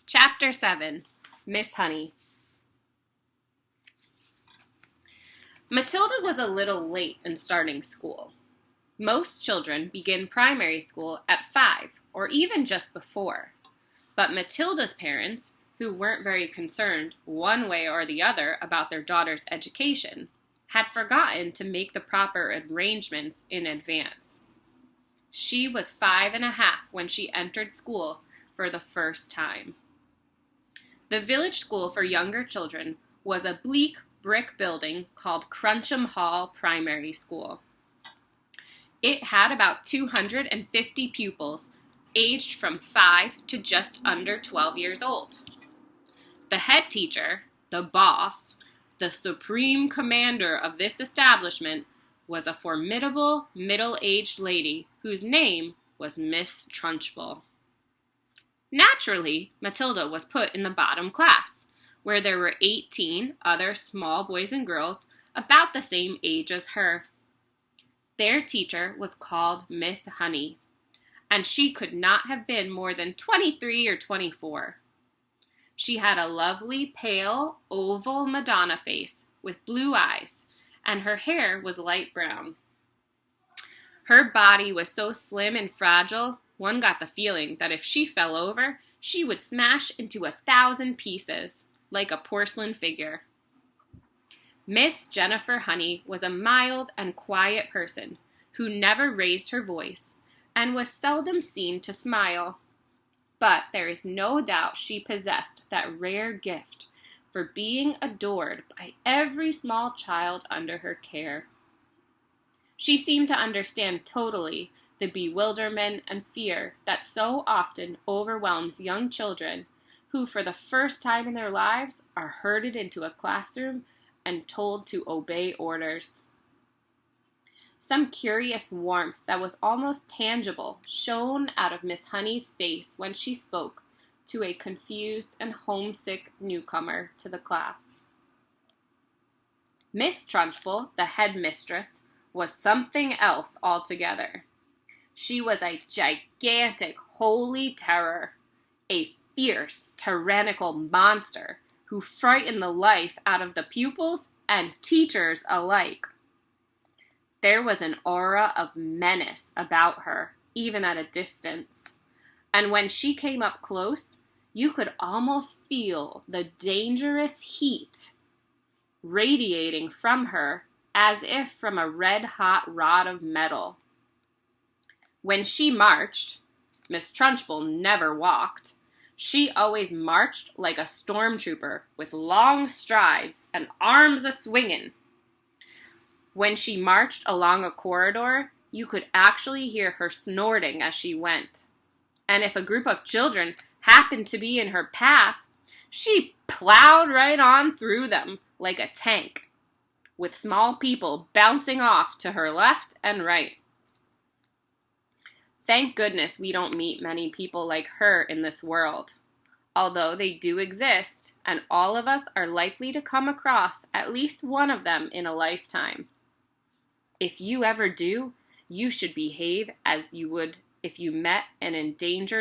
Chapter 7, Miss Honey. Matilda was a little late in starting school. Most children begin primary school at 5, or even just before. But Matilda's parents, who weren't very concerned one way or the other about their daughter's education, had forgotten to make the proper arrangements in advance. She was 5 and a half when she entered school for the first time. The village school for younger children was a bleak brick building called Cruncham Hall Primary School. It had about 250 pupils, aged from 5 to just under 12 years old. The head teacher, the boss, the supreme commander of this establishment, was a formidable middle-aged lady whose name was Miss Trunchbull. Naturally, Matilda was put in the bottom class, where there were 18 other small boys and girls about the same age as her. Their teacher was called Miss Honey, and she could not have been more than 23 or 24. She had a lovely, pale, oval Madonna face with blue eyes, and her hair was light brown. Her body was so slim and fragile, one got the feeling that if she fell over, she would smash into 1,000 pieces, like a porcelain figure. Miss Jennifer Honey was a mild and quiet person who never raised her voice and was seldom seen to smile. But there is no doubt she possessed that rare gift for being adored by every small child under her care. She seemed to understand totally the bewilderment and fear that so often overwhelms young children who, for the first time in their lives, are herded into a classroom and told to obey orders. Some curious warmth that was almost tangible shone out of Miss Honey's face when she spoke to a confused and homesick newcomer to the class. Miss Trunchbull, the headmistress, was something else altogether. She was a gigantic holy terror, a fierce, tyrannical monster who frightened the life out of the pupils and teachers alike. There was an aura of menace about her, even at a distance, and when she came up close, you could almost feel the dangerous heat radiating from her as if from a red-hot rod of metal. When she marched, Miss Trunchbull never walked. She always marched like a stormtrooper with long strides and arms a-swingin'. When she marched along a corridor, you could actually hear her snorting as she went. And if a group of children happened to be in her path, she plowed right on through them like a tank, with small people bouncing off to her left and right. Thank goodness we don't meet many people like her in this world, although they do exist, and all of us are likely to come across at least one of them in a lifetime. If you ever do, you should behave as you would if you met an enraged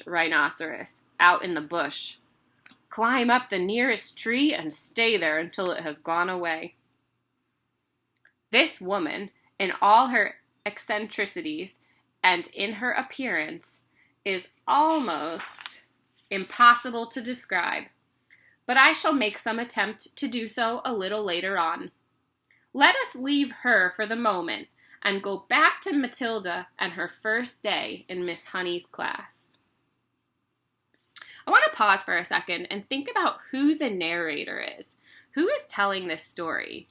rhinoceros out in the bush. Climb up the nearest tree and stay there until it has gone away. This woman, in all her eccentricities and in her appearance, is almost impossible to describe, but I shall make some attempt to do so a little later on. Let us leave her for the moment and go back to Matilda and her first day in Miss Honey's class. I want to pause for a second and think about who the narrator is. Who is telling this story?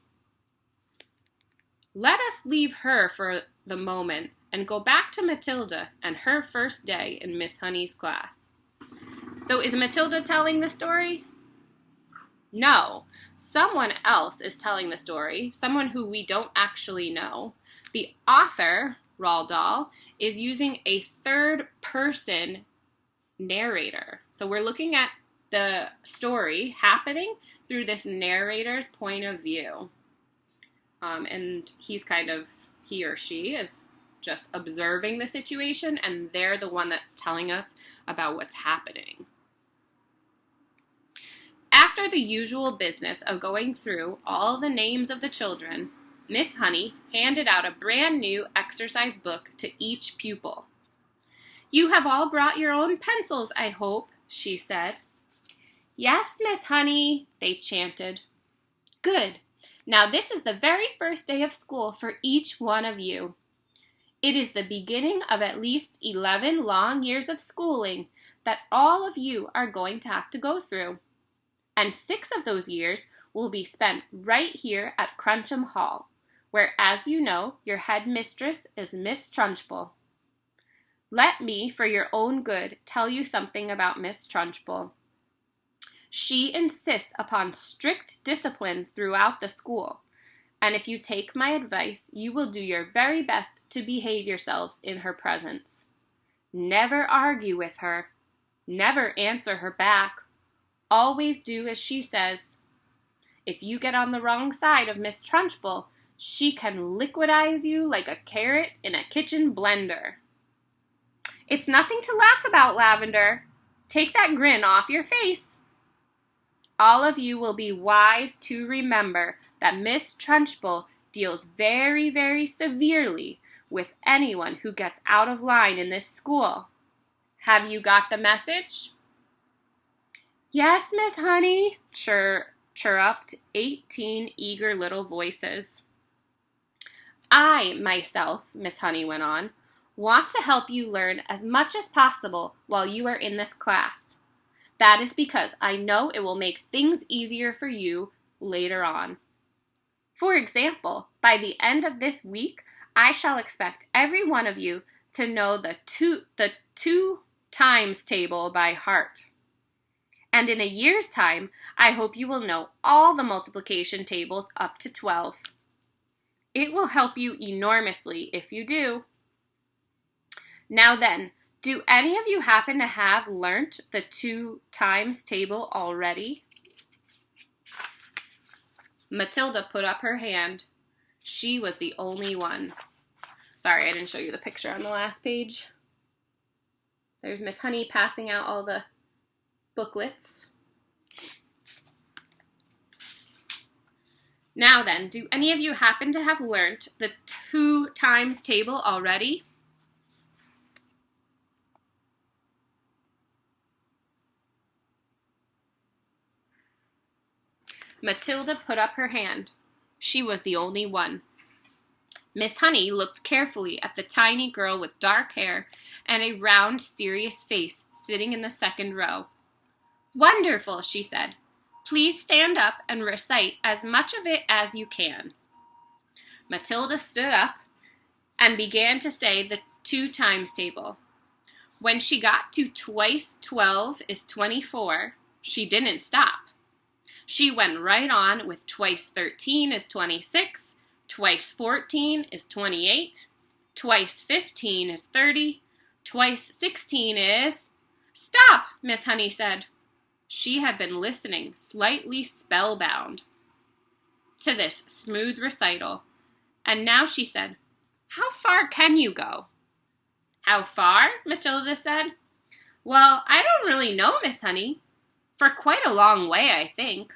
Let us leave her for the moment and go back to Matilda and her first day in Miss Honey's class. So is Matilda telling the story? No. Someone else is telling the story, someone who we don't actually know. The author, Roald Dahl, is using a third-person narrator. So we're looking at the story happening through this narrator's point of view. And he or she is just observing the situation, and they're the one that's telling us about what's happening. After the usual business of going through all the names of the children, Miss Honey handed out a brand new exercise book to each pupil. "You have all brought your own pencils, I hope," she said. "Yes, Miss Honey," they chanted. "Good. Now this is the very first day of school for each one of you. It is the beginning of at least 11 long years of schooling that all of you are going to have to go through. And 6 of those years will be spent right here at Cruncham Hall, where, as you know, your headmistress is Miss Trunchbull. Let me, for your own good, tell you something about Miss Trunchbull. She insists upon strict discipline throughout the school, and if you take my advice, you will do your very best to behave yourselves in her presence. Never argue with her. Never answer her back. Always do as she says. If you get on the wrong side of Miss Trunchbull, she can liquidize you like a carrot in a kitchen blender." "It's nothing to laugh about, Lavender. Take that grin off your face. All of you will be wise to remember that Miss Trunchbull deals very, very severely with anyone who gets out of line in this school. Have you got the message?" "Yes, Miss Honey," chirruped 18 eager little voices. "I, myself," Miss Honey went on, "want to help you learn as much as possible while you are in this class. That is because I know it will make things easier for you later on. For example, by the end of this week, I shall expect every one of you to know the two times table by heart. And in a year's time, I hope you will know all the multiplication tables up to 12. It will help you enormously if you do. Now then, do any of you happen to have learnt the 2 times table already?" Matilda put up her hand. She was the only one. Sorry, I didn't show you the picture on the last page. There's Miss Honey passing out all the booklets. Now then, do any of you happen to have learnt the 2 times table already? Matilda put up her hand. She was the only one. Miss Honey looked carefully at the tiny girl with dark hair and a round, serious face sitting in the second row. "Wonderful," she said. "Please stand up and recite as much of it as you can." Matilda stood up and began to say the 2 times table. When she got to twice 12 is 24, she didn't stop. She went right on with twice 13 is 26, twice 14 is 28, twice 15 is 30, twice 16 is... "Stop!" Miss Honey said. She had been listening, slightly spellbound, to this smooth recital, and now she said, "How far can you go?" "How far?" Matilda said. "Well, I don't really know, Miss Honey. For quite a long way, I think."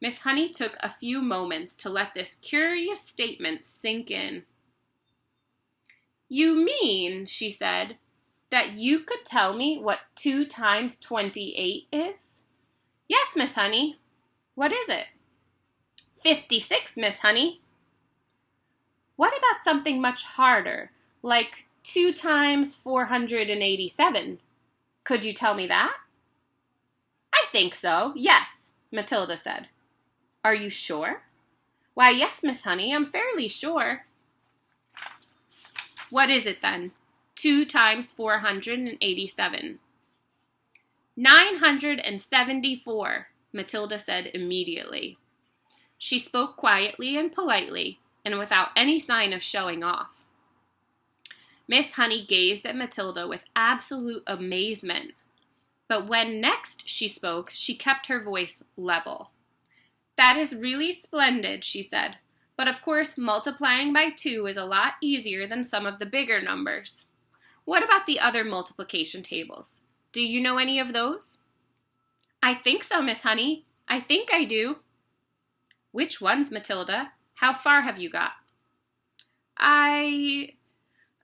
Miss Honey took a few moments to let this curious statement sink in. "You mean," she said, "that you could tell me what 2 times 28 is?" "Yes, Miss Honey." "What is it?" 56, Miss Honey." "What about something much harder, like 2 times 487? Could you tell me that?" "I think so, yes," Matilda said. "Are you sure?" "Why, yes, Miss Honey, I'm fairly sure." "What is it then? 2 times 487. 974, Matilda said immediately. She spoke quietly and politely, and without any sign of showing off. Miss Honey gazed at Matilda with absolute amazement, but when next she spoke, she kept her voice level. "That is really splendid," she said, But of course, multiplying by 2 is a lot easier than some of the bigger numbers. What about the other multiplication tables? Do you know any of those? I think so, Miss Honey. I think I do. Which ones, Matilda? How far have you got? I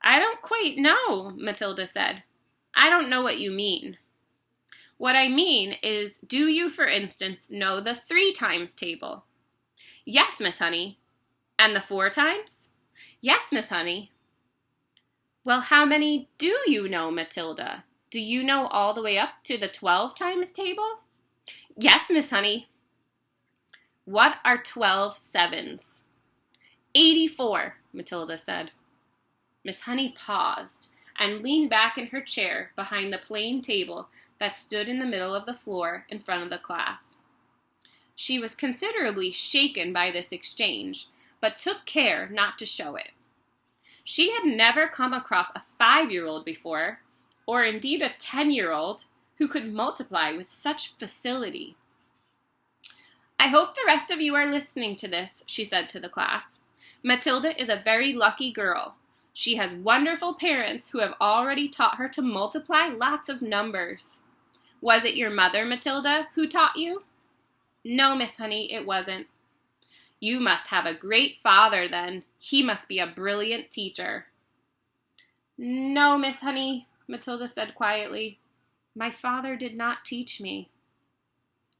don't quite know, Matilda said. I don't know what you mean. What I mean is, do you, for instance, know the 3 times table? Yes, Miss Honey. And the 4 times? Yes, Miss Honey. Well, how many do you know, Matilda? Do you know all the way up to the 12 times table? Yes, Miss Honey. What are 12 sevens? 84, Matilda said. Miss Honey paused and leaned back in her chair behind the plain table that stood in the middle of the floor in front of the class. She was considerably shaken by this exchange, but took care not to show it. She had never come across a 5-year-old before, or indeed a 10-year-old, who could multiply with such facility. I hope the rest of you are listening to this, she said to the class. Matilda is a very lucky girl. She has wonderful parents who have already taught her to multiply lots of numbers. Was it your mother, Matilda, who taught you? No, Miss Honey, it wasn't. You must have a great father, then. He must be a brilliant teacher. No, Miss Honey, Matilda said quietly. My father did not teach me.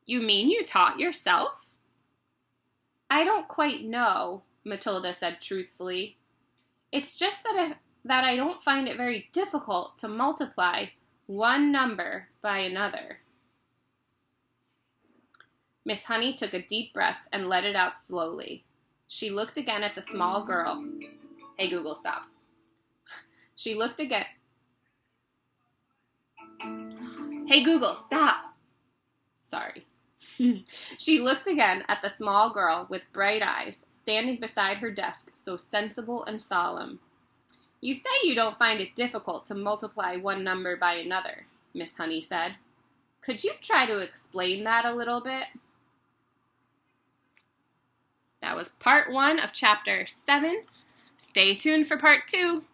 You mean you taught yourself? I don't quite know, Matilda said truthfully. It's just that I don't find it very difficult to multiply one number by another. Miss Honey took a deep breath and let it out slowly. She looked again at the small girl. Hey, Google, stop. She looked again. Hey, Google, stop. Sorry. She looked again at the small girl with bright eyes, standing beside her desk, so sensible and solemn. You say you don't find it difficult to multiply one number by another, Miss Honey said. Could you try to explain that a little bit? That was part 1 of chapter 7. Stay tuned for part 2.